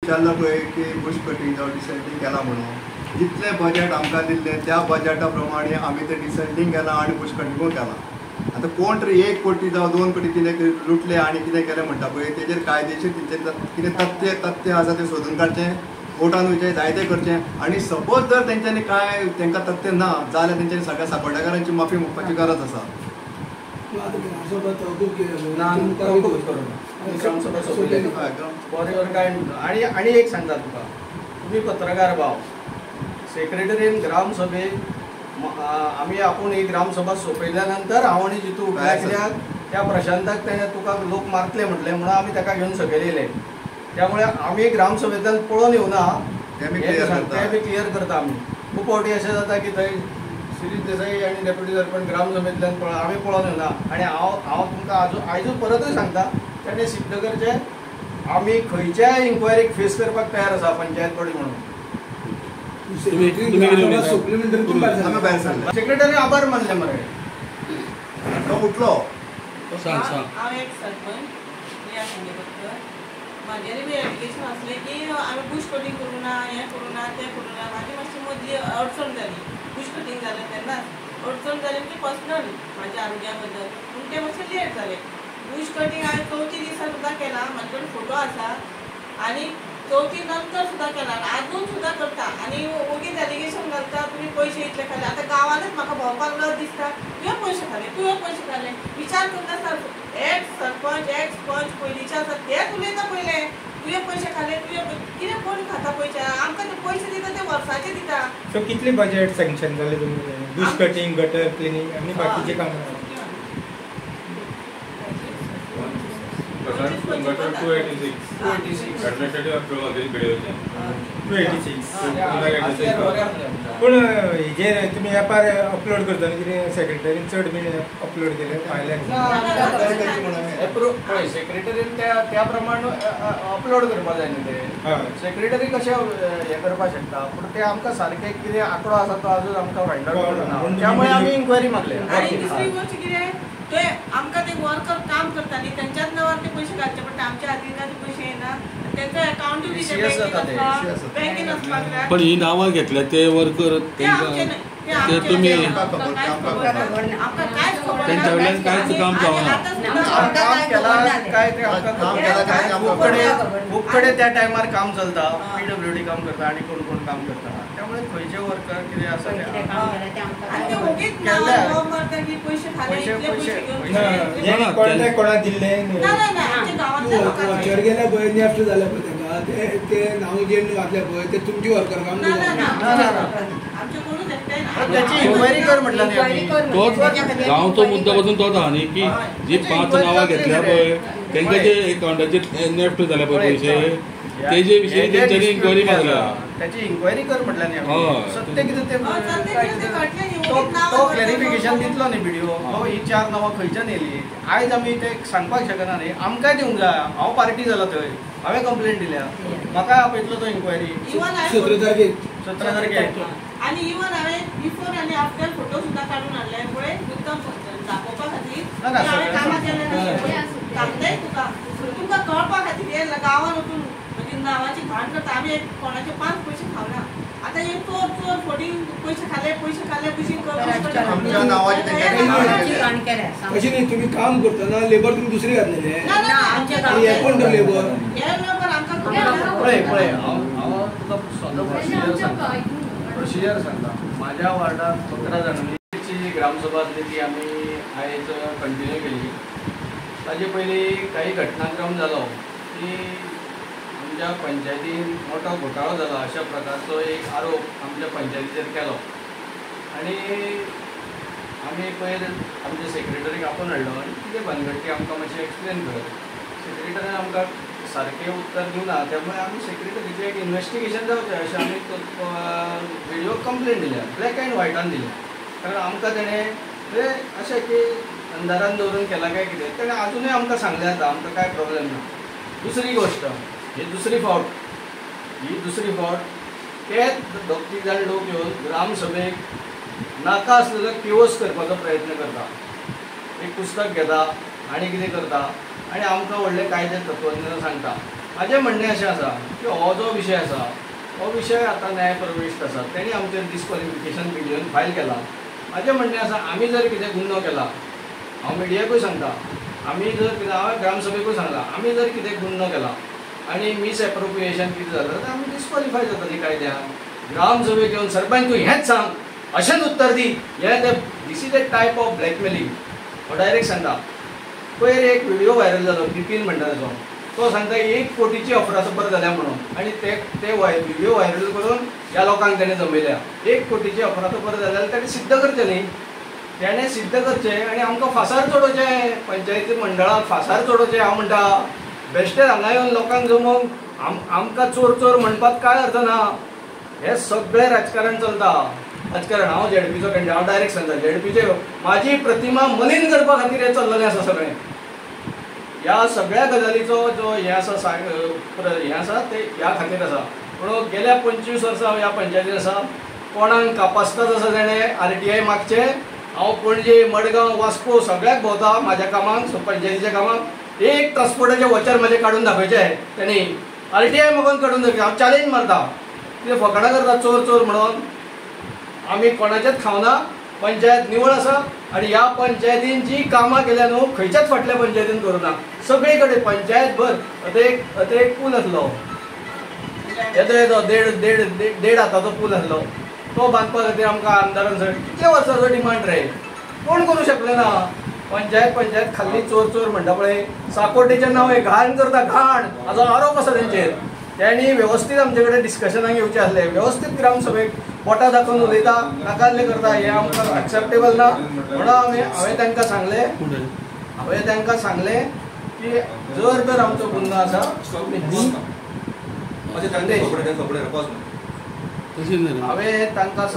विचारलं पळय की बुश कटींग जावं डिसेंटींग केला म्हणून जितले बजेट आमकां दिल्लें त्या बजेटा प्रमाणे आमी तें डिसेंटींग केलां आनी बुश कटींगूय केलां। आतां कोण तरी 1 कोटी जावं 2 कोटी कितें लुटले आनी कितें केलें म्हणटा पळय तेजेर कायदेशीर तेंचेर कितें तथ्य आसा तें सोदून काडचें, कोर्टान वयचें, जायतें करचें आनी सपोज जर तेंच्यांनी काय तेंकां तथ्य ना जाल्यार तेंच्यांनी सगळ्या सांपड्याकारांची माफी मागपाची गरज आसा। आणि एक सांगता तुका, तुम्ही पत्रकार भाव सेक्रेटरीन ग्रामसभेक आमी आपूण ही ग्रामसभा सोंपयल्या नंतर हांव आनी जितू उठला कित्याक त्या प्रशांताक तेणें तुका लोक मारतले म्हटले म्हणून आमी ताका घेवन सकयलेले, त्यामुळे आमी ग्रामसभेंतल्यान पळोवन येवना तें बी क्लियर करता आमी। खूब फावटी अशें जाता की थंय शिरीष देसाई आनी डेप्युटी सरपंच ग्रामसभेंतल्यान आमी पळोवन येवना आनी हांव तुमकां आयजूच परतूय सांगता तेणें सिद्ध करचें आमी खंयच्याय इन्क्वायरीक फेस करपाक तयार आसा पंचायत बॉडी म्हणून। सेक्रेटरी आभार मानले मरे तो उठलो हांव एक सरपंच म्हाजेर बी एप्लिकेशन आसलें की आमी बुश कटींग करूं ना, हें करूं ना, तें करूं ना, म्हाजी मातशी मदली अडचण जाली। बुश कटींग जालें तेन्नाच अडचण जाली म्हणजे पर्सनल म्हाज्या आरोग्या बद्दल, पूण तें मातशें लेट जालें। बुश कटींग हांवें 34 दिसा सुद्दां केलां, म्हाजे कडेन फोटो आसा आनी 34 नंतर सुद्दां केलां, आजून सुद्दां करता आनी ओगीच एलिगेशन घालता तुमी पयशे इतले खाले। आतां गांवानूच म्हाका भोंवपाक लज दिसता, तुवें पयशे खाले, तुवें पयशे खाले, विचार करता एक्स सरपंच एक्स पंच पयलींचे आसा तेच उलयता पयले, तुवें पयशे खाले, तुवें कितें कोण खाता पयशे, आमकां ते पयशे दिता ते वर्साचे दिता। सो कितले बजेट सँक्शन जाले तुमचे बुश कटींग, गटर क्लिनिंग आनी बाकीचे कामां? गटर 286 administrative approval कडे होते 286 पूण हेजेर तुमी एपार अपलोड करता कितें सेक्रेटरीन चड बी अपलोड केले फायल्याक सेक्रेटरीन त्या प्रमाणे अपलोड करपा जाय न्ही ते सेक्रेटरी कशें हें करपाक शकता, पूण ते आमकां सारकें कितें आंकडो आसा तो आजून आमकां फायंड आउट करना, त्यामुळे आमी इन्क्वायरी मागले। आनी दुसरी गोष्ट कितें ते आमकां ते वर्कर काम करता न्ही तेंच्याच नांवार ते पयशे घालचे पडटा, आमच्या हातीन पयशे येना, तेंचो अकाउंटूय बी बँकेन आसपाक जाय। पण ही नांवां घेतल्या ते वर्कर ते तुमी त्यांच्या कडल्यान कांयच काम जावना, खूब कडेन त्या टायमार काम चलता, PWD काम करता आनी कोण कोण काम करता, त्यामुळे खंयचे वर्कर कितें आसा कोणा दिल्ले गेल्या पळय नेफ्ट जाल्या पळय तेंका ते नांव जेन घातल्या पळय ते तुमची वर्कर काम तोच गांवचो मुद्दो पासून तोच आहा न्ही की जी 5 नांवां घेतल्या पळय तेंकां जे अकाउंटाचेर नेफ्ट जाल्या पळय पयशे तेजे विशयी तेंच्यांनी इन्क्वायरी मागल्या, त्याची इन्क्वायरी कर म्हटल्यार न्ही सत्य कितें ते तो क्लॅरिफिकेशन दितलो न्ही व्हिडिओ ही 4 नांवां खंयच्यान येयली आयज आमी ते सांगपाक शकना न्ही, आमकांय दिवंक जाय। हांव पार्टी जाला थंय, हांवें कंप्लेंट दिल्या, म्हाका आपयतलो तो इन्क्वायरी 17 तारखेक आनी इवन हांवें बिफोर आनी आफ्टर फोटो सुद्दां काडून हाडले पळय मुद्दम दाखोवपा खातीर हांवें कामां केलें सांगताय तुका कळपा खातीर हे गांवान वचून म्हणजे नांवाची घाण करता आमी कोणाचे 5 पयशे खावना। आतां हे चोर फोडी पयशे खाले पयशे अशें न्ही तुमी काम करतना लेबर तुमी दुसरे घातलेले हे कोण तो लेबर पळय हांव तुका सोदो प्रोसिजर सांगता। म्हाज्या वार्डांत 15 जानेवारीची ग्रामसभा आसली ती आमी आयज कंटिन्यू केली। ताजे पयलीं काही घटनाक्रम जालो की आमच्या पंचायतीन मोठो घोटाळो जाला अशा प्रकारचो एक आरोप आमच्या पंचायतीचेर केलो आनी आमी पयर आमच्या सेक्रेटरीक आपोवन हाडलो आनी कितें भानगड ती आमकां मातशें एक्सप्लेन करप। सेक्रेटरीन आमकां सारकें उत्तर दिवना, त्यामुळे आमी सेक्रेटरीचें एक इन्वेस्टिगेशन जावचें अशें आमी व्हिडिओ कंप्लेन दिल्या, ब्लॅक एंड व्हायटान दिल्या, कारण आमकां तेणें अशें की अंधारान दवरून केला काय कितें तेणें आजुनूय आमकां सांगलें जाता, आमकां कांय प्रॉब्लेम ना। दुसरी गोश्ट ही दुसरी फावट तेच 2-3 जाण लोक येवन ग्रामसभेक नाका आसलेलो किओस करपाचो प्रयत्न करता, एक पुस्तक घेता आनी कितें करता आनी आमकां व्हडले कायदे तत्वज्ञान सांगता। माझें म्हणणें अशें आसा की हो जो विशय आसा हो विशय आतां न्यायप्रविश्ट आसा तेणी आमचेर डिस्क्वॉलिफिकेशन मिडियन फायल केला. माझें म्हणणें आसा आमी जर कितें गुन्हो केला, हांव मिडियाकूय सांगता, आमी जर कितें हांवें ग्रामसभेकूय सांगलां, आमी जर कितें गुन्हो केला आनी मिस एप्रोप्रिएशन कितें जालें जाल्यार आमी डिस्क्वॉलिफाय जातलीं कायद्यान. ग्रामसभेक येवन सरपंच तूं हेंच सांग अशेंच उत्तर दी, हें ते this is a type of blackmailing. हो डायरेक्ट सांगता. पयर एक व्हिडिओ व्हायरल जालो बिपीन म्हणटा ताचो, तो सांगता 1 कोटीची अफरासफर जाल्या म्हणून, आनी ते व्हिडिओ व्हायरल करून ह्या लोकांक तेणें जमयल्या. 1 कोटीची अफरासफर जाल्यार तेणें सिद्ध करचें न्ही, तेणें सिद्ध करचें आनी आमकां फासार चडोवचें, पंचायती मंडळाक फासार चडोवचें. हांव म्हणटा बेश्टे हांगा येवन लोकांक जमोवन आमकां चोर चोर म्हणपाक काय अर्थ ना. हें सगळें राजकारण चलता. राजकारण हांव झेडपीचो कॅन्डिडेट, हांव डायरेक्ट सांगता झेडपीचे म्हाजी प्रतिमा मलीन करपा खातीर हें चल्ललें आसा सगळें. ह्या सगळ्या गजालीचो जो हें आसा हें आसा ते ह्या खातीर आसा. पूण गेल्या 25 वर्सां ह्या पंचायतीन आसा, कोणाक कापासताच आसा तेणें RTI मागचें. हांव पणजे, मडगांव, वास्को सगळ्याक भोंवता म्हाज्या कामाक, पंचायतीच्या कामाक. एक ट्रान्सपोर्टाचे वॉचर म्हाजे काडून दाखयचे तेणी, RTI मागून काडून दाखय. हांव चॅलेंज मारता, कितें फकाणां करता चोर चोर म्हणून. आमी कोणाचेंच खावना, पंचायत निवळ आसा आनी ह्या पंचायतीन जी कामां केल्या न्हू खंयच्याच फाटल्या पंचायतीन करूना. सगळे कडेन पंचायत भर आतां एक पूल आसलो, येदो देड हाताचो पूल आसलो, तो बांदपा खातीर आमकां आमदारान कितल्या वर्सांचो डिमांड रे, कोण करूं शकलें ना. पंचायत खाल्ली चोर चोर म्हणटा पळय, साकोटेचें नांव घाण करता, घाण हाजो आरोप आसा तेंचेर. त्यांनी व्यवस्थित आमचे कडेन डिस्कशनाक येवचें आसलें. व्यवस्थित ग्रामसभेक बोटां दाखोवन उलयता, नाकाल्ले करता, हें आमकां एक्सेप्टेबल ना. म्हणून हांवें तांकां सांगलें की जर तर आमचो गुन्हो आसा हांवें तांकां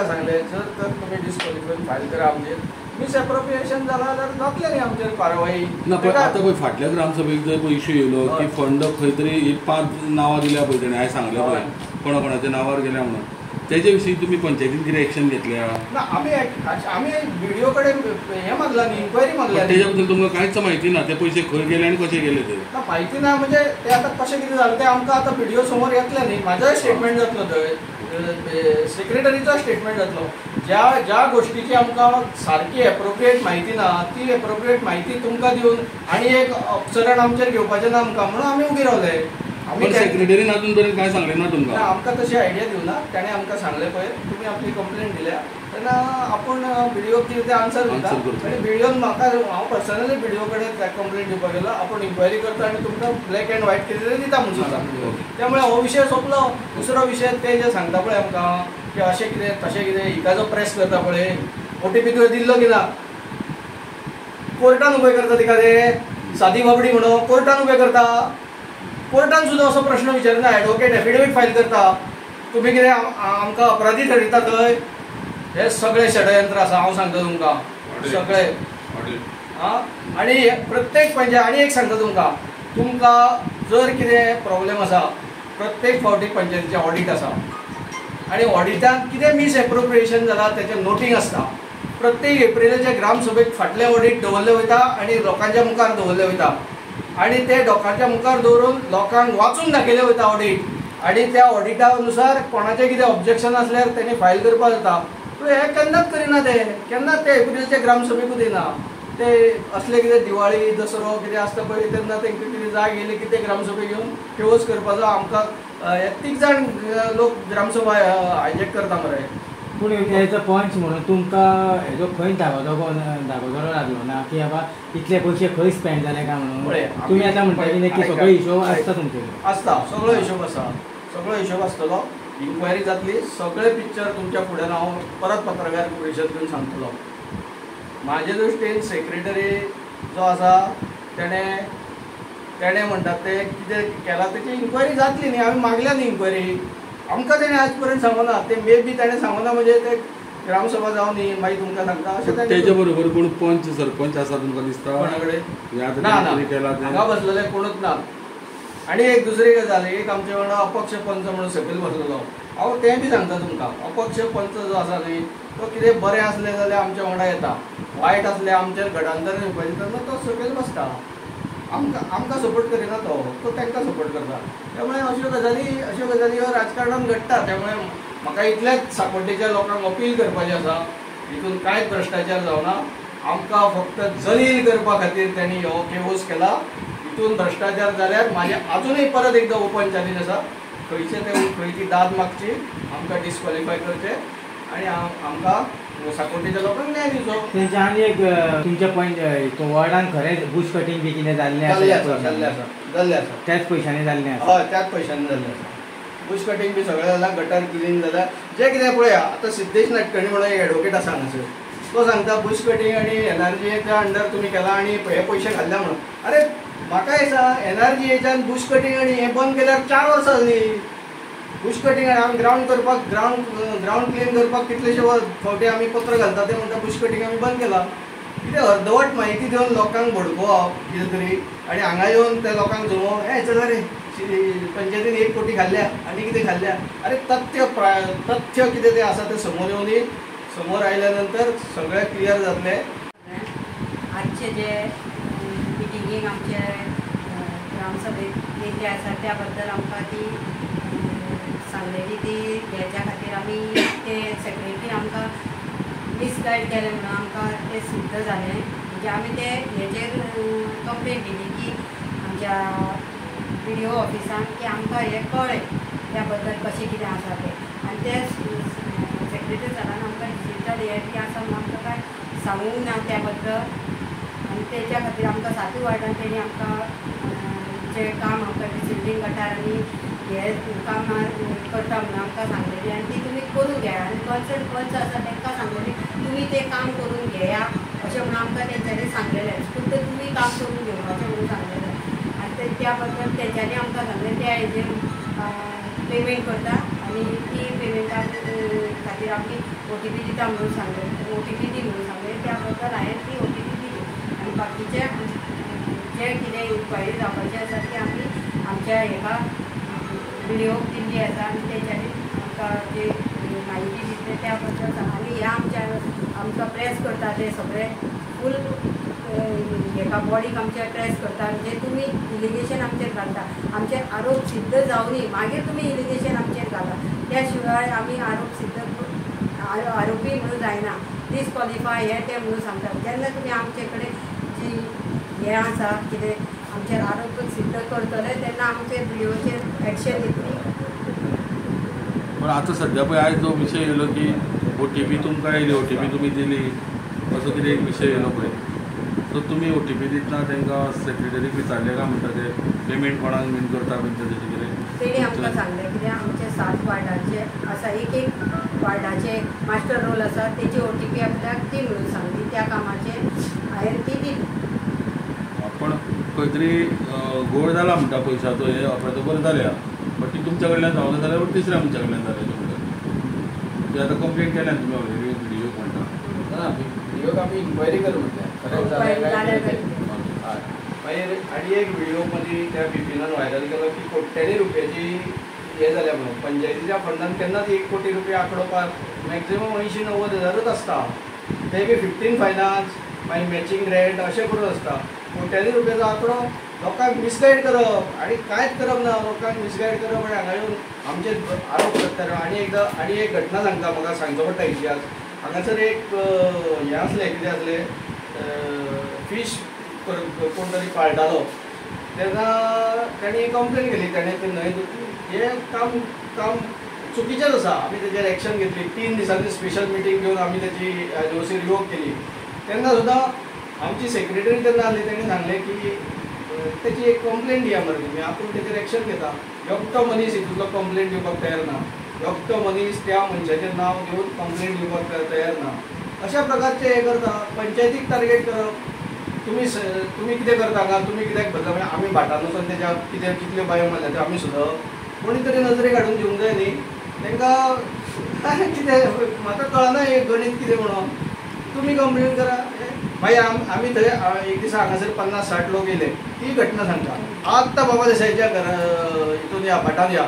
सांगलें जर तर तुमी डिस्क्वॉलिफाय फायल करा आमचेर. मिस एप्रोप्रिएशन जाला जाल्यार जातलें न्ही आमचेर कारवाई. ना पण आतां पळय फाटल्या ग्रामसभेक जर पळय इश्यू येयलो की फंड खंय तरी 5 नांवां दिल्या पळय तेणें, हांवें सांगलें पळय कोणाच्या नांवार गेल्या म्हणून, तेजे विशीं तुमी पंचायतीन कितें एक्शन घेतल्या? ना आमी व्हिडिओ कडेन हें मागला न्ही, इन्क्वायरी मागल्या. तेज्या बद्दल तुमकां कांयच म्हायती ना, ते पयशे खंय गेले आनी कशे गेले ते? ना म्हायती ना म्हणजे ते आतां कशें कितें जालें तें आमकां आतां व्हिडिओ समोर येतलें न्ही. म्हाजोय स्टेटमेंट जातलो थंय, सेक्रेटरीचो स्टेटमेंट जातलो. ज्या गोष्टीची आमकां सारकी एप्रोप्रिएट म्हायती ना ती एप्रोप्रिएट म्हायती तुमकां दिवन आनी एक अफसरान आमचेर घेवपाचें ना आमकां, म्हणून आमी उबी रावले. सेक्रेटरीन अजून पर्यंत काय सांगलें ना तुमकां? आमकां तशी आयडिया दिवना. ताणें आमकां सांगलें पळय तुमी आपली कंप्लेंट दिल्या तेन्ना आपूण व्हिडिओ कितें ते आन्सर दिता. आनी व्हिडिओन म्हाका हांव पर्सनली व्हिडिओ कडेन कंप्लेंट दिवपाक गेलो. आपूण इन्क्वायरी करता आनी तुमकां ब्लॅक एंड व्हायट कितें तरी दिता म्हणून सांगता. त्यामुळे हो विशय सोंपलो. दुसरो विशय ते जे सांगता पळय आमकां की अशें कितें तशें कितें हिकाचो प्रेस करता पळय, OTP तुवें दिल्लो की ना, कोर्टान उबय करता तिका ते सादी बाबडी म्हणून कोर्टान उबें करता. कोर्टान सुद्दां असो प्रश्न विचारना, एडवोकेट एफिडेवीट फायल करता, तुमी कितें आमकां अपराधी ठरयता थंय. हे सगळे षडयंत्र आसा, हांव सांगता तुमकां सगळे. आनी प्रत्येक पंचायत आनी एक सांगता तुमकां जर कितें प्रॉब्लेम आसा प्रत्येक फावटी पंचायतीचें ऑडिट आसा आनी ऑडिटांत कितें मिस एप्रोप्रिएशन जालां तेचें नोटींग आसता. प्रत्येक एप्रिलाच्या ग्रामसभेक फाटलें ऑडिट दवरलें वयता आनी लोकांच्या मुखार दवरलें वयता आनी ते लोकांच्या मुखार दवरून लोकांक वाचून दाखयलें वयता ऑडिट. आनी त्या ऑडिटा अनुसार कोणाचें कितें ऑब्जेक्शन आसल्यार तेणी फायल करपाक जाता. पूण हें केन्नाच करिना ते, केन्नाच ते एप्रिलच्या ग्रामसभेकूच येना. ते असले कितें दिवाळी दसरो कितें आसता पळय तेन्ना तांकां कितें जाय गेले की ते ग्रामसभेक येवन क्लोज करपाचो आमकां 30 जाण लोक ग्रामसभा हायजेक करता मरे. पूण हेजो पॉयंट म्हणून तुमकां हेजो खंय दाखोवचो लागलो ना की बाबा इतले पयशे खंय स्पेंड जाले काय म्हणून? तुमी आतां म्हणटा की नक्की सगळो हिशोब आसता तुमचे? आसता, सगळो हिशोब आसा, सगळो हिशोब आसतलो. इन्क्वायरी जातली, सगळे पिक्चर तुमच्या फुड्यान हांव परत पत्रकार परिशद घेवन सांगतलो. म्हाजे दृश्टीन सेक्रेटरी जो आसा तेणें म्हणटात ते कितें केलां तेची इन्क्वायरी जातली न्ही. आमी मागल्या न्ही इन्क्वायरी, आमकां तेणें आज पर्यंत सांगूना. ते मे बी ताणें सांगूना म्हणजे ते ग्रामसभा जावन न्ही मागीर तुमकां सांगता अशें. तेच्या बरोबर कोण पंच सरपंच आसा तुमकां दिसता? कोणा कडेन ना, हांगा बसलेले कोणूच ना. आणि एक दुसरी गजाल, एक आमचे वांगडा अपक्ष पंच म्हणून सकयल बसलेलो. हांव तें बी सांगता तुमकां, अपक्ष पंच जो आसा न्ही तो कितें बरें असलें जाल्यार आमच्या वांगडा येता, वायट असलें आमचेर घडांतर येवपाचें तेन्ना तो सकयल बसता. आमकां सपोर्ट करिना तो तांकां सपोर्ट करता. त्यामुळे अश्यो गजाली ह्यो राजकारणांत घडटा. त्यामुळे म्हाका इतलेंच सांपड्डेच्या लोकांक अपील करपाचें आसा, हितून कांयच भ्रश्टाचार जावना. आमकां फक्त जलील करपा खातीर तांणी हो केवस केला. हितून भ्रश्टाचार जाल्यार म्हाजें आजुनूय परत एकदां ओपन चॅलेंज आसा, खंय ती दाद मागची, आमकां डिस्क्वॉलिफाय करचें आनी आमकां सांपड्डेच्या लोकांक न्याय दिवचो. तेंच्या आनी एक तुमचे पॉयंट, तो वॉर्डान खरेंच बुश कटींग बी कितें जाल्लें आसा. त्याच पयशांनी जाल्लें आसा. हय, त्याच पयशांनी जाल्लें आसा. बुश कटींग बी सगळें जालां, गटर क्लिन जालां. जें कितें पळया, आतां सिद्धेश नाटकणी म्हणून एक एडवोकेट आसा हांगासर, तो सांगता बुश कटींग आनी एनआरजीएच्या अंडर तुमी केला आनी हे पयशे घाल्ल्या म्हणून. अरे म्हाका दिसता एनआरजीएच्यान बुश कटींग आनी हें बंद केल्यार 4 वर्सां जालीं. बुश कटींग आमी ग्रावंड क्लीन करपाक कितलेशे फावटी आमी पत्र घालता, ते म्हणटा बुश कटींग आमी बंद केला. कितें अर्दवट म्हायती दिवन लोकांक भडकोवप कितें तरी, आनी हांगा येवन त्या लोकांक जमोवप, हे चला रे पंचायतीन 1 कोटी घाल्ल्या आनी कितें घाल्ल्या. अरे तथ्य कितें तें आसा तें समोर येवन समोर आयल्या नंतर सगळें क्लियर जातलें. आजचे जे मिटिंगेक आमचे ग्रामसभेक येयल्ले आसा त्या बद्दल आमकां ती सांगलेली, ती हेच्या खातीर आमी ते सेक्रेटरीन आमकां मिसगायड केलें म्हणून आमकां तें सिद्ध जालें. म्हणजे आमी ते हेचेर कंप्लेन दिली की आमच्या BDO ऑफिसान की आमकां हें कळ्ळें त्या बद्दल कशें कितें आसा तें. आनी ते सेक्रेटरी सरान आमकां डिजिटल AIP आसा म्हणून आमकां कांय सांगूंक ना त्या बद्दल. आनी तेच्या खातीर आमकां 7 वार्डान तेणी आमकां जें काम आमकां डिसिल्डिंग गटार आनी हे काम करता म्हणून आमकां सांगलेली आनी ती तुमी करून घेया. आनी कन्सर्न पंच आसा तांकां सांगलेली तुमी तें काम करून घेया अशें म्हणून आमकां तेंच्यांनी सांगलेलें. फक्त तुमी काम करून घेवपाचें म्हणून सांगलेलें. आनी त्या बद्दल तेंच्यांनी आमकां सांगलें त्या हेजेर पेमेंट करता आनी ती पेमेंटा खातीर आमी OTP दिता म्हणून सांगलें, OTP दी म्हणून सांगलें. त्या बद्दल हांवें ती OTP दिली. आनी बाकीचे जे कितें इन्क्वायरी जावपाची आसा ती आमी आमच्या हेका BDOक दिल्ली आसा आनी तेंच्यांनी आमकां जी म्हायती दितले त्या बद्दल सांग. आनी हे आमकां प्रेस करता ते सगळे फूल हेका बॉडीक आमच्या प्रेस करता. म्हणजे तुमी इलिगेशन आमचेर घालता, आमचे आरोप सिद्ध जावनी मागीर तुमी इलिगेशन आमचेर घाला. त्या शिवाय आमी आरोप सिद्ध आरोपी म्हणून जायना, डिस्क्वॉलिफाय हे ते म्हणून सांगता. जेन्ना तुमी आमचे कडेन जी हें आसा कितें आमचेर आरोप सिद्ध करतले तेन्ना आमचेर BDOचेर एक्शन घेतली. पण आतां सध्या पळय आयज जो विशय येयलो की OTP तुमकां येयली, OTP तुमी दिली असो कितें एक विशय येयलो पळय, सो तुमी OTP दितना तांकां सेक्रेटरीक विचारलें काय म्हणटा ते पेमेंट कोणाक बीन करता बीन तशें कितें? तेणी आमकां सांगलें कित्याक आमचे 7 वार्डाचे आसा, एक वार्डाचे मास्टर रोल आसा तेची OTP आपल्याक ती म्हणून सांगली. त्या कामाचे हांवें ती दिली. पण खंय तरी घोळ जाला म्हणटा पयशाचो, हे अपराध बरें जाल्या, बट ती तुमच्या कडल्यान जावना जाल्यार तिसऱ्या मनशा कडल्यान जालें म्हणटा. ते आतां कंप्लेन केल्या तुमी ऑलरेडी BDOक म्हणटा. ना BDOक आमी इन्क्वायरी करूं म्हटलें खरेंच जालें. मागीर आनी एक व्हिडिओ मदीं त्या BPनान व्हायरल केलो की कोट्यांनी रुपयाची हे जाल्या म्हणून. पंचायतीच्या फंडान केन्नाच 1 कोटी रुपया आंकडोवपाक मॅक्झिमम 80-90 हजारच आसता. ते बी 15 फायनान्स मागीर मॅचिंग ग्रँट अशें करून आसता. कोट्यांनी रुपयाचो आंकडो लोकांक मिसगायड करप आनी कांयच करप ना, लोकांक मिसगायड करप आनी हांगा येवन आमचे आरोप करता. आनी एक घटना सांगता, म्हाका सांगचो पडटा इतिहास. हांगासर एक हें आसलें, कितें आसलें, फीश कोण तरी पाळटालो. तेन्ना तांणी कंप्लेन केली, ताणें ते न्हंय हें काम चुकीचेंच आसा. आमी तेजेर एक्शन घेतली. 3 दिसांची स्पेशल मिटींग घेवन आमी तेची NOC रिवोक केली. तेन्ना सुद्दां आमची सेक्रेटरी तेन्ना आसली, ताणें सांगलें की तेची एक कंप्लेन दिया मरे तुमी, आपूण तेजेर एक्शन घेता. एकटो मनीस हितूंतलो कंप्लेन दिवपाक तयार ना, एकटो मनीस त्या मनशाचें नांव घेवन कंप्लेन दिवपाक तयार ना. अशा प्रकारचे हे करता. पंचायतीक टार्गेट करप. तुमी कितें करता हांगा, तुमी कित्याक भरता, म्हणजे आमी भाटान वचून तेच्या कितें कितल्यो बायो मारल्या त्यो आमी सुद्दां कोणी तरी नजरेक हाडून दिवंक जाय न्ही. तांकां कितें म्हाका कळना हें गणीत कितें म्हणून. तुमी कंप्लेन करा. मागीर आमी थंय एक दिसा हांगासर 50-60 लोक येयले, ती घटना सांगता. आत्ता बाबा देसाईच्या हितून या भाटान या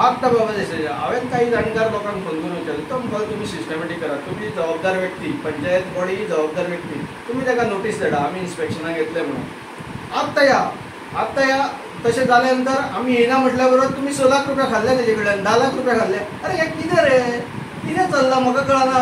आत्ता बाबा देसाईच्या हांवें काही जाणकार लोकांक फोन करून विचारलें तो म्हणपाक तुमी सिस्टमॅटीक करात तुमी जबाबदार व्यक्ती पंचायत बॉडी जबाबदार व्यक्ती तुमी ताका नोटीस धाडा आमी इन्स्पेक्शनाक येतले म्हणून आत्ता या तशें जाल्या नंतर आमी येना म्हटल्या बरोबर तुमी 6 लाख रुपया खाल्ले तेजे कडल्यान 10 लाख रुपया खाल्ले अरे हे कितें रे कितें चल्लां म्हाका कळना